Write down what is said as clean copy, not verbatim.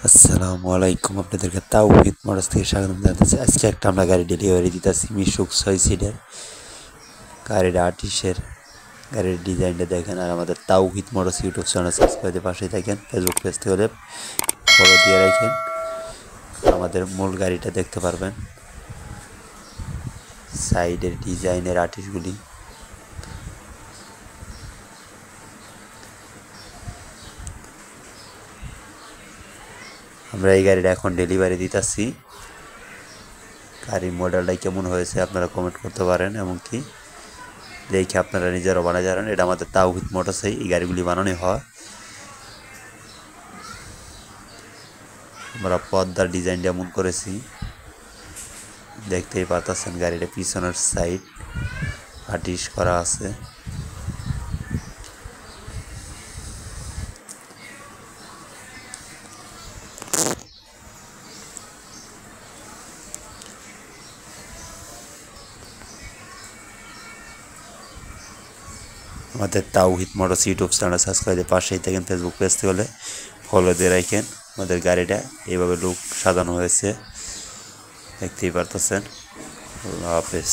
আসসালামু আলাইকুম, আপনাদেরকে তাওহিদ মোটরস থেকে স্বাগতম জানাচ্ছি। আজকে একটা আমরা গাড়ি ডেলিভারি দিতেছি, মিশুক 6 সিটের গাড়িটা 28-এর। গাড়ির ডিজাইনটা দেখেন, আর আমাদের তাওহিদ মোটরস ইউটিউব চ্যানেল সাবস্ক্রাইব পাশেই থাকেন। ফেসবুক পেজ থেকে হলে ফলো দিয়ে রাখেন, আমাদের মূল গাড়িটা দেখতে পারবেন। সাইডের ডিজাইনের আর্টিস্টগুলি আমরা এই গাড়িটা এখন ডেলিভারি দিতেছি। গাড়ির মডেলটা কেমন হয়েছে আপনারা কমেন্ট করতে পারেন, এমনকি দেখে আপনারা নিজেরাও বানাতে পারেন। এটা আমাদের তাওহিদ মোটরসে এই গাড়িগুলি বানানো হয়। আমরা পর্দার ডিজাইনটা এমন করেছি, দেখতেই পাচ্ছেন। গাড়িটা পিছনের সাইড আর্টিস্ট করা আছে। আমাদের তাওহিদ মোটরস ইউটিউব চ্যানেল সাবস্ক্রাইবের পাশেই থাকেন। ফেসবুক পেজ থেকে হলে ফলো দিয়ে রাখেন। আমাদের গাড়িটা এইভাবে লুক সাজানো হয়েছে, দেখতেই পারতেছেন। আল্লাহ হাফেজ।